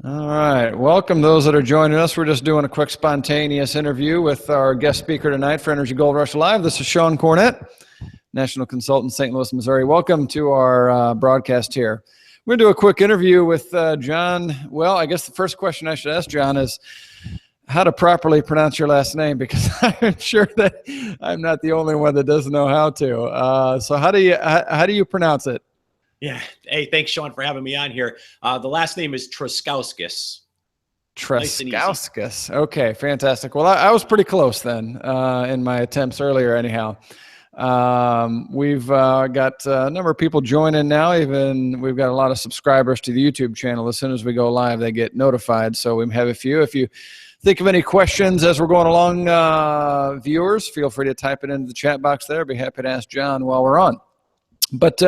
All right. Welcome those that are joining us. We're just doing a quick spontaneous interview with our guest speaker tonight for Energy Gold Rush Live. This is Sean Cornett, National Consultant, St. Louis, Missouri. Welcome to our broadcast here. We're going to do a quick interview with John. Well, I guess the first question I should ask John is how to properly pronounce your last name, because I'm sure that I'm not the only one that doesn't know how to. So how do you pronounce it? Yeah. Hey, thanks, Sean, for having me on here. The last name is Truskauskas. Truskauskas. Okay, fantastic. Well, I was pretty close then in my attempts earlier anyhow. We've got a number of people joining now. Even we've got a lot of subscribers to the YouTube channel. As soon as we go live, they get notified. So we have a few. If you think of any questions as we're going along, viewers, feel free to type it into the chat box there. I'd be happy to ask John while we're on. But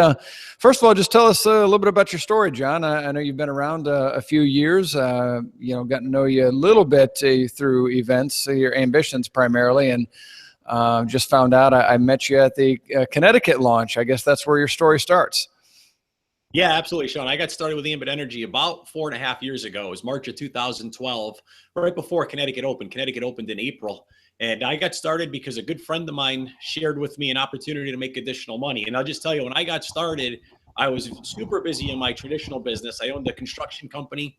first of all, just tell us a little bit about your story, John. I know you've been around a few years, gotten to know you a little bit through events, your ambitions primarily, and just found out I met you at the Connecticut launch. I guess that's where your story starts. Yeah, absolutely, Sean. I got started with Ambit Energy about 4.5 years ago. It was March of 2012, right before Connecticut opened. Connecticut opened in April. And I got started because a good friend of mine shared with me an opportunity to make additional money. And I'll just tell you, when I got started, I was super busy in my traditional business. I owned a construction company.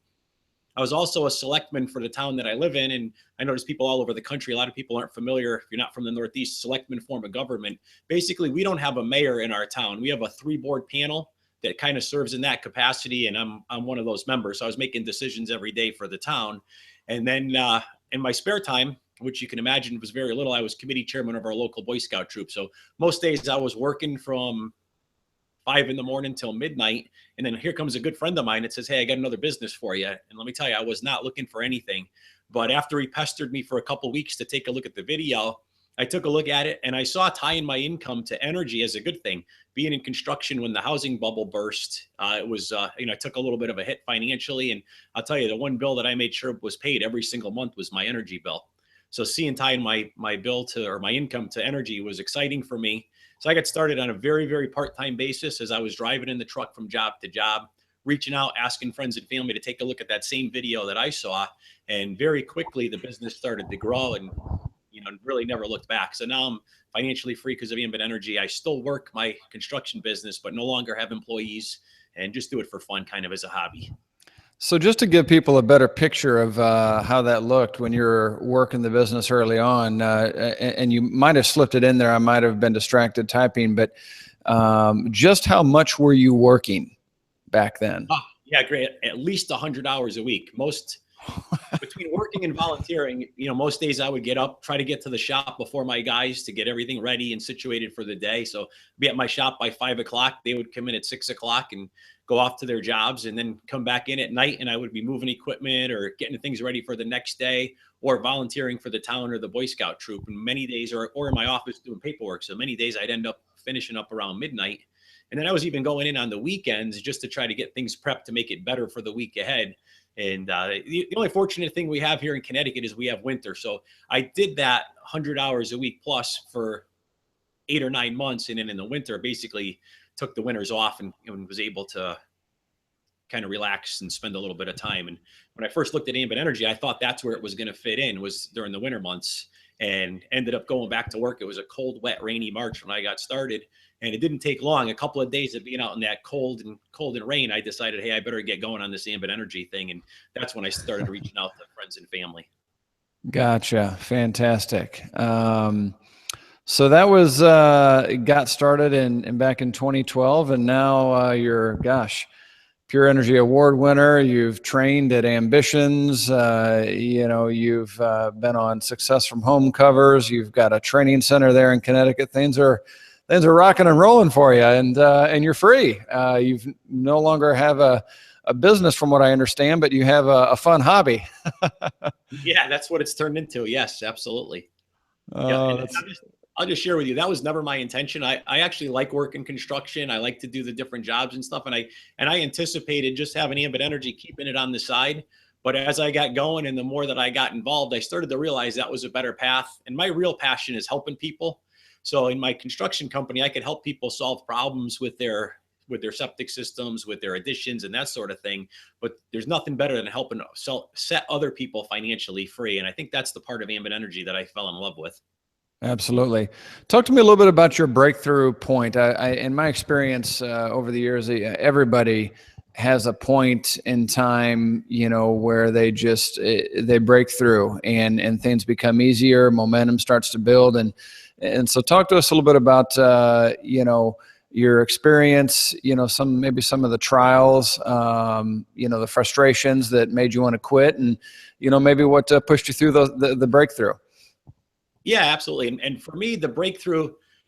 I was also a selectman for the town that I live in. And I noticed people all over the country, a lot of people aren't familiar. If you're not from the Northeast, selectman form of government. Basically, we don't have a mayor in our town. We have a 3-board panel that kind of serves in that capacity. And I'm one of those members. So I was making decisions every day for the town. And then in my spare time, which you can imagine was very little, I was committee chairman of our local Boy Scout troop. So most days I was working from 5 in the morning till midnight. And then here comes a good friend of mine that says, hey, I got another business for you. And let me tell you, I was not looking for anything. But after he pestered me for a couple of weeks to take a look at the video, I took a look at it and I saw tying my income to energy as a good thing. Being in construction when the housing bubble burst, it was, I took a little bit of a hit financially. And I'll tell you, the one bill that I made sure was paid every single month was my energy bill. So seeing tying my bill to, or my income to energy, was exciting for me. So I got started on a very, very part-time basis as I was driving in the truck from job to job, reaching out, asking friends and family to take a look at that same video that I saw. And very quickly, the business started to grow and, really never looked back. So now I'm financially free because of Ambit Energy. I still work my construction business, but no longer have employees and just do it for fun, kind of as a hobby. So just to give people a better picture of how that looked when you were working the business early on, and you might have slipped it in there, I might have been distracted typing, but just how much were you working back then? Oh, yeah, great. At least 100 hours a week. Most between working and volunteering, most days I would get up, try to get to the shop before my guys to get everything ready and situated for the day. So be at my shop by 5 o'clock. They would come in at 6 o'clock and go off to their jobs and then come back in at night. And I would be moving equipment or getting things ready for the next day, or volunteering for the town or the Boy Scout troop. And many days, or in my office doing paperwork. So many days I'd end up finishing up around midnight. And then I was even going in on the weekends just to try to get things prepped to make it better for the week ahead. And the only fortunate thing we have here in Connecticut is we have winter. So I did that 100 hours a week plus for 8 or 9 months. And then in the winter, basically took the winters off and was able to kind of relax and spend a little bit of time. And when I first looked at Ambit Energy, I thought that's where it was going to fit in, was during the winter months, and ended up going back to work. It was a cold, wet, rainy March when I got started. And it didn't take long. A couple of days of being out in that cold and rain, I decided, hey, I better get going on this Ambit Energy thing. And that's when I started reaching out to friends and family. Gotcha. Fantastic. So that was got started in back in 2012, and now you're, Pure Energy Award winner. You've trained at Ambitions. You've been on Success from Home covers. You've got a training center there in Connecticut. Things are rocking and rolling for you, and you're free. You've no longer have a business, from what I understand, but you have a fun hobby. Yeah, that's what it's turned into. Yes, absolutely. I'll just share with you, that was never my intention. I actually like working construction. I like to do the different jobs and stuff. And I anticipated just having Ambit Energy, keeping it on the side. But as I got going and the more that I got involved, I started to realize that was a better path. And my real passion is helping people. So in my construction company, I could help people solve problems with their with their septic systems, with their additions and that sort of thing. But there's nothing better than helping set other people financially free. And I think that's the part of Ambit Energy that I fell in love with. Absolutely. Talk to me a little bit about your breakthrough point. In my experience over the years, everybody has a point in time, where they just they break through and things become easier. Momentum starts to build, and so talk to us a little bit about your experience. Maybe some of the trials, the frustrations that made you want to quit, and maybe what pushed you through the breakthrough. Yeah, absolutely. And for me,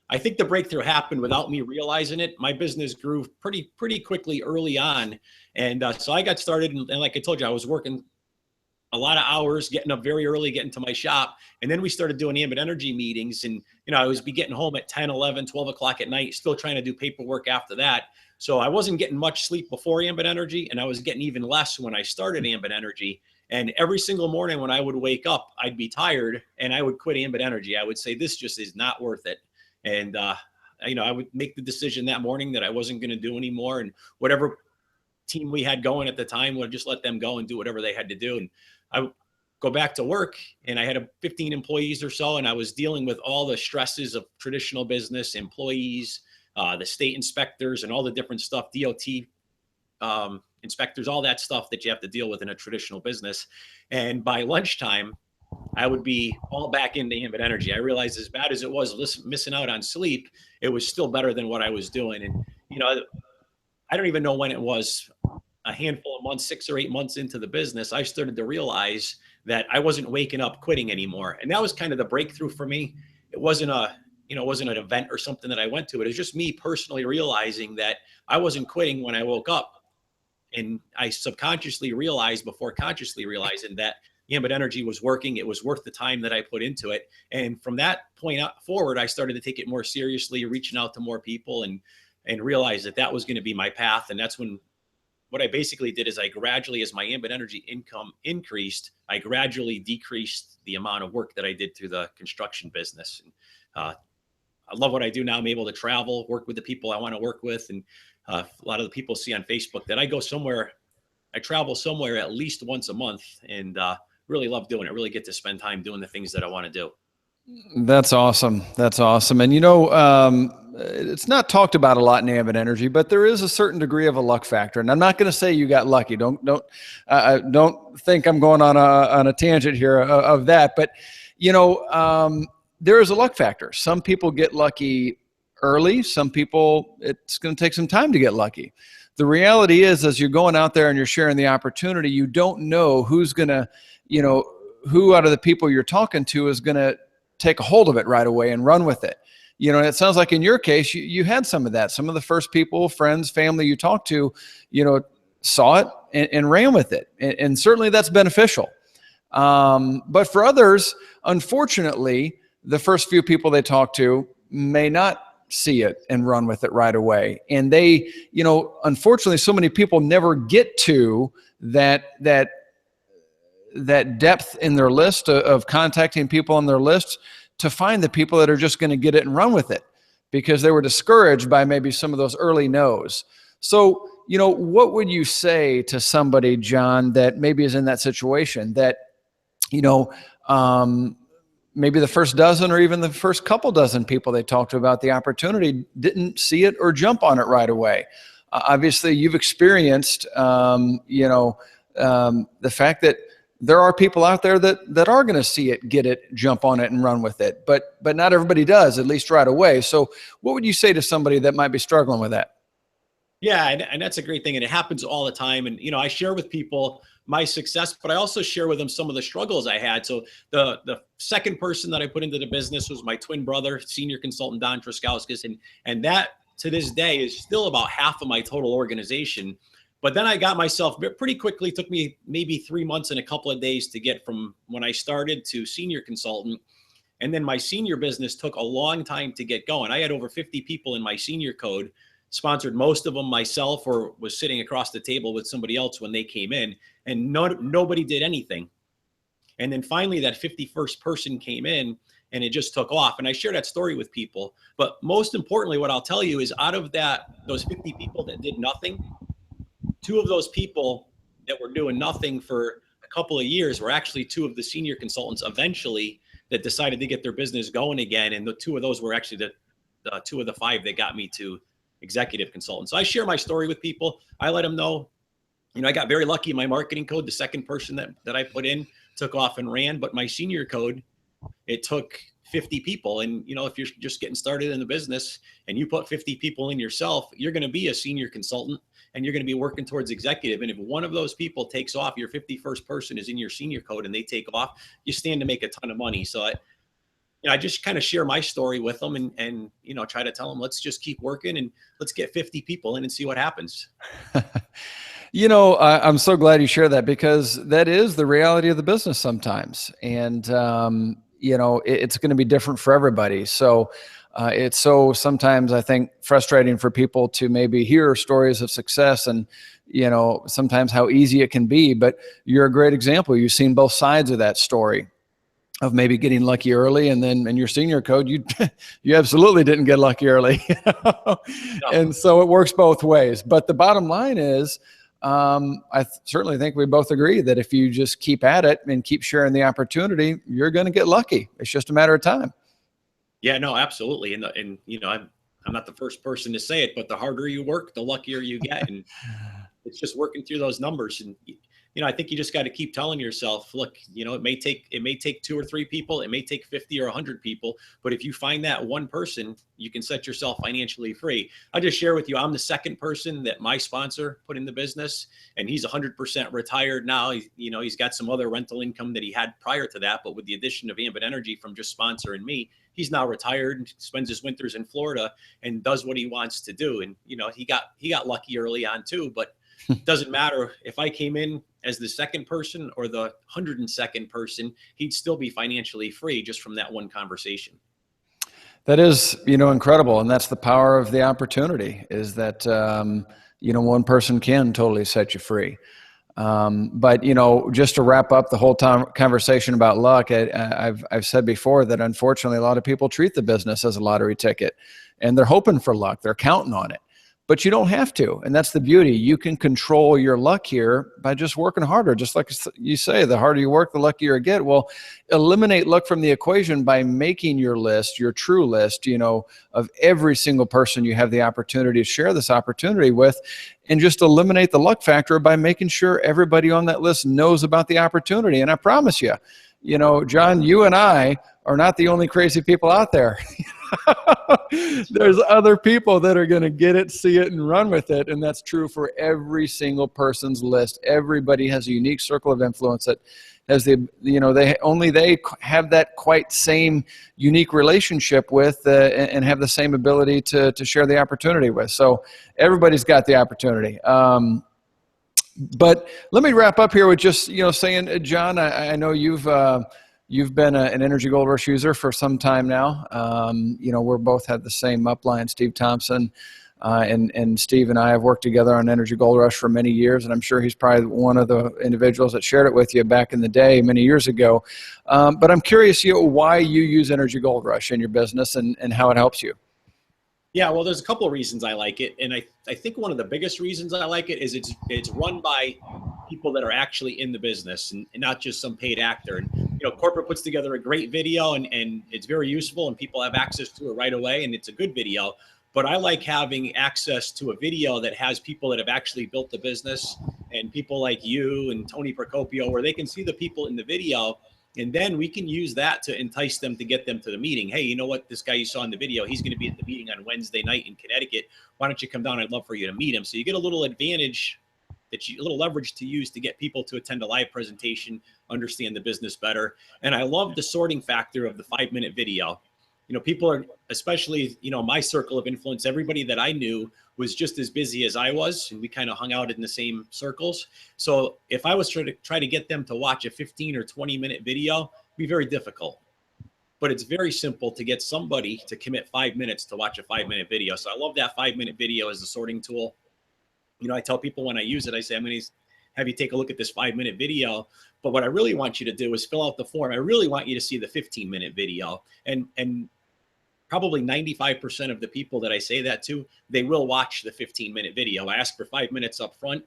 I think the breakthrough happened without me realizing it. My business grew pretty quickly early on. And so I got started. And like I told you, I was working a lot of hours, getting up very early, getting to my shop. And then we started doing Ambit Energy meetings. And, I was getting home at 10, 11, 12 o'clock at night, still trying to do paperwork after that. So I wasn't getting much sleep before Ambit Energy, and I was getting even less when I started Ambit Energy. And every single morning when I would wake up, I'd be tired and I would quit Ambit Energy. I would say, this just is not worth it. And, I would make the decision that morning that I wasn't going to do anymore. And whatever team we had going at the time, would just let them go and do whatever they had to do. And I would go back to work, and I had 15 employees or so. And I was dealing with all the stresses of traditional business, employees, the state inspectors and all the different stuff, DOT, inspectors, all that stuff that you have to deal with in a traditional business. And by lunchtime, I would be all back into Ambit Energy. I realized, as bad as it was missing out on sleep, it was still better than what I was doing. And, I don't even know when it was, a handful of months, 6 or 8 months into the business, I started to realize that I wasn't waking up quitting anymore. And that was kind of the breakthrough for me. It wasn't it wasn't an event or something that I went to. It was just me personally realizing that I wasn't quitting when I woke up. And I subconsciously realized before consciously realizing that Ambit Energy was working. It was worth the time that I put into it. And from that point forward, I started to take it more seriously, reaching out to more people and realized that was going to be my path. And that's when what I basically did is I gradually, as my Ambit Energy income increased, I gradually decreased the amount of work that I did through the construction business. And I love what I do now. I'm able to travel, work with the people I want to work with. And a lot of the people see on Facebook that I travel somewhere at least once a month, and really love doing it. Really get to spend time doing the things that I want to do. That's awesome. That's awesome. And it's not talked about a lot in Ambit Energy, but there is a certain degree of a luck factor. And I'm not going to say you got lucky. Don't think I'm going on a tangent here of that. But there is a luck factor. Some people get lucky early. Some people, it's going to take some time to get lucky. The reality is, as you're going out there and you're sharing the opportunity, you don't know who's going to, who out of the people you're talking to is going to take a hold of it right away and run with it. And it sounds like in your case, you had some of that. Some of the first people, friends, family you talked to, saw it and ran with it. And certainly that's beneficial. But for others, unfortunately, the first few people they talk to may not see it and run with it right away. And they, unfortunately, so many people never get to that depth in their list of contacting people on their list to find the people that are just going to get it and run with it because they were discouraged by maybe some of those early no's. So, what would you say to somebody, John, that maybe is in that situation that, maybe the first dozen or even the first couple dozen people they talked to about the opportunity didn't see it or jump on it right away? Obviously, you've experienced, the fact that there are people out there that are going to see it, get it, jump on it, and run with it. But not everybody does, at least right away. So what would you say to somebody that might be struggling with that? Yeah, and that's a great thing. And it happens all the time. And, I share with people my success, but I also share with them some of the struggles I had. So the second person that I put into the business was my twin brother, senior consultant, Don Truskauskas. And that to this day is still about half of my total organization. But then I got myself pretty quickly, took me maybe 3 months and a couple of days to get from when I started to senior consultant. And then my senior business took a long time to get going. I had over 50 people in my senior code, sponsored most of them myself or was sitting across the table with somebody else when they came in, and nobody did anything. And then finally that 51st person came in, and it just took off. And I share that story with people. But most importantly, what I'll tell you is out of those 50 people that did nothing, 2 of those people that were doing nothing for a couple of years were actually 2 of the senior consultants eventually that decided to get their business going again. And the 2 of those were actually the 2 of the 5 that got me to executive consultant. So I share my story with people. I let them know, I got very lucky in my marketing code. The second person that I put in took off and ran, but my senior code, it took 50 people. And, if you're just getting started in the business and you put 50 people in yourself, you're going to be a senior consultant and you're going to be working towards executive. And if one of those people takes off, your 51st person is in your senior code and they take off, you stand to make a ton of money. So I just kind of share my story with them and try to tell them, let's just keep working and let's get 50 people in and see what happens. I'm so glad you share that, because that is the reality of the business sometimes. And, it's going to be different for everybody. So it's so sometimes I think frustrating for people to maybe hear stories of success and, sometimes how easy it can be. But you're a great example. You've seen both sides of that story, of maybe getting lucky early, and then in your senior code, you absolutely didn't get lucky early. No. And so it works both ways. But the bottom line is, I certainly think we both agree that if you just keep at it and keep sharing the opportunity, you're going to get lucky. It's just a matter of time. Yeah, no, absolutely. And I'm not the first person to say it, but the harder you work, the luckier you get. And it's just working through those numbers. And, I think you just got to keep telling yourself, look, it may take 2 or 3 people, it may take 50 or 100 people, but if you find that one person, you can set yourself financially free. I'll just share with you, I'm the second person that my sponsor put in the business, and he's 100% retired now. He's got some other rental income that he had prior to that, but with the addition of Ambit Energy from just sponsoring me, he's now retired and spends his winters in Florida and does what he wants to do. And, he got lucky early on too, but it doesn't matter if I came in as the second person or the 102nd person, he'd still be financially free just from that one conversation. That is, incredible. And that's the power of the opportunity, is that, one person can totally set you free. But, just to wrap up the whole conversation about luck, I've said before that unfortunately a lot of people treat the business as a lottery ticket, and they're hoping for luck. They're counting on it. But you don't have to. And that's the beauty. You can control your luck here by just working harder. Just like you say, the harder you work, the luckier you get. Well, eliminate luck from the equation by making your list, your true list, of every single person you have the opportunity to share this opportunity with, and just eliminate the luck factor by making sure everybody on that list knows about the opportunity. And I promise you, John, you and I are not the only crazy people out there. There's other people that are going to get it, see it, and run with it. And that's true for every single person's list. Everybody has a unique circle of influence that has they have that quite same unique relationship with and have the same ability to share the opportunity with. So everybody's got the opportunity. But let me wrap up here with just, saying, John, I know you've been an Energy Gold Rush user for some time now. We're both had the same upline, Steve Thompson, and Steve and I have worked together on Energy Gold Rush for many years, and I'm sure he's probably one of the individuals that shared it with you back in the day, many years ago. But I'm curious, why you use Energy Gold Rush in your business and how it helps you. Yeah, well, there's a couple of reasons I like it. And I think one of the biggest reasons I like it is it's run by people that are actually in the business and not just some paid actor. And, corporate puts together a great video and it's very useful and people have access to it right away. And it's a good video. But I like having access to a video that has people that have actually built the business and people like you and Tony Procopio, where they can see the people in the video. And then we can use that to entice them to get them to the meeting. Hey, you know what? This guy you saw in the video, he's going to be at the meeting on Wednesday night in Connecticut. Why don't you come down? I'd love for you to meet him. So you get a little advantage, a little leverage to use to get people to attend a live presentation, understand the business better. And I love the sorting factor of the 5-minute video. People are, especially, my circle of influence, everybody that I knew was just as busy as I was, and we kind of hung out in the same circles. So if I was try to get them to watch a 15 or 20-minute video, it'd be very difficult. But it's very simple to get somebody to commit 5 minutes to watch a 5-minute video. So I love that 5-minute video as a sorting tool. I tell people when I use it, I say, I'm going to have you take a look at this 5-minute video. But what I really want you to do is fill out the form. I really want you to see the 15-minute video. And probably 95% of the people that I say that to, they will watch the 15-minute video. I ask for 5 minutes up front,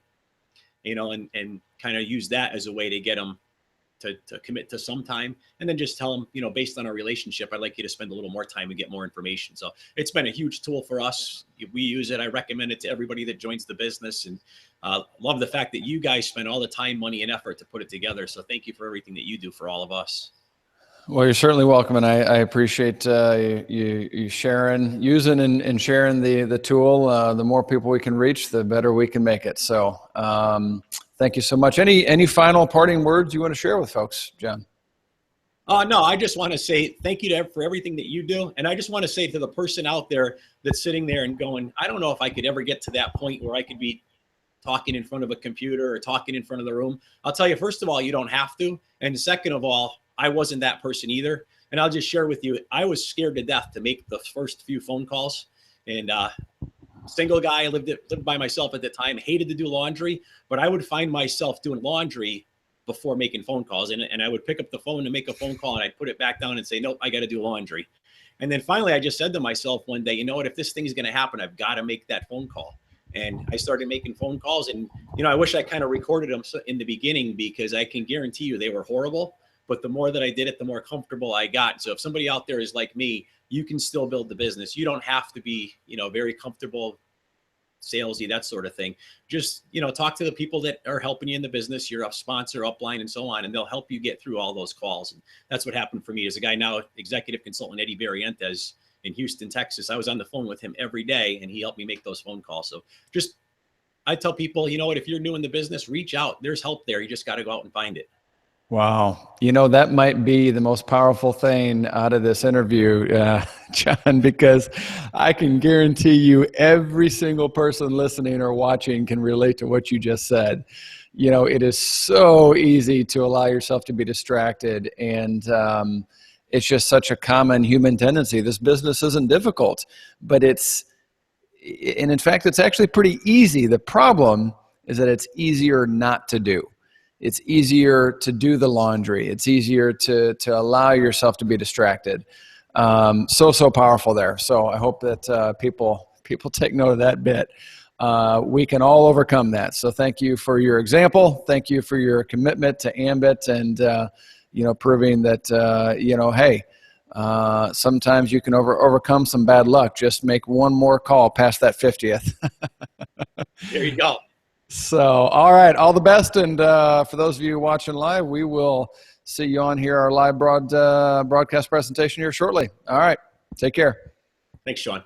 and kind of use that as a way to get them to commit to some time, and then just tell them, based on our relationship, I'd like you to spend a little more time and get more information. So it's been a huge tool for us. We use it. I recommend it to everybody that joins the business, and love the fact that you guys spend all the time, money, and effort to put it together. So thank you for everything that you do for all of us. Well, you're certainly welcome, and I appreciate you sharing, using, and sharing the tool. The more people we can reach, the better we can make it. So, thank you so much. Any final parting words you want to share with folks, John? No, I just want to say thank you for everything that you do, and I just want to say to the person out there that's sitting there and going, I don't know if I could ever get to that point where I could be talking in front of a computer or talking in front of the room. I'll tell you, first of all, you don't have to, and second of all, I wasn't that person either. And I'll just share with you, I was scared to death to make the first few phone calls. And single guy, lived by myself at the time, hated to do laundry, but I would find myself doing laundry before making phone calls. And I would pick up the phone to make a phone call, and I'd put it back down and say, nope, I got to do laundry. And then finally, I just said to myself one day, you know what, if this thing's going to happen, I've got to make that phone call. And I started making phone calls, and, I wish I kind of recorded them in the beginning, because I can guarantee you they were horrible. But the more that I did it, the more comfortable I got. So if somebody out there is like me, you can still build the business. You don't have to be, very comfortable, salesy, that sort of thing. Just, talk to the people that are helping you in the business, your sponsor, upline, and so on, and they'll help you get through all those calls. And that's what happened for me. As a guy now, executive consultant Eddie Barrientos in Houston, Texas, I was on the phone with him every day, and he helped me make those phone calls. So just, I tell people, you know what, if you're new in the business, reach out. There's help there. You just got to go out and find it. Wow. That might be the most powerful thing out of this interview, John, because I can guarantee you every single person listening or watching can relate to what you just said. It is so easy to allow yourself to be distracted, and it's just such a common human tendency. This business isn't difficult, but in fact, it's actually pretty easy. The problem is that it's easier not to do. It's easier to do the laundry. It's easier to allow yourself to be distracted. So powerful there. So I hope that people take note of that bit. We can all overcome that. So thank you for your example. Thank you for your commitment to Ambit, and proving that hey, sometimes you can overcome some bad luck. Just make one more call past that 50th. There you go. So, all right, all the best. And for those of you watching live, we will see you on here, our live broadcast presentation here shortly. All right, take care. Thanks, Sean.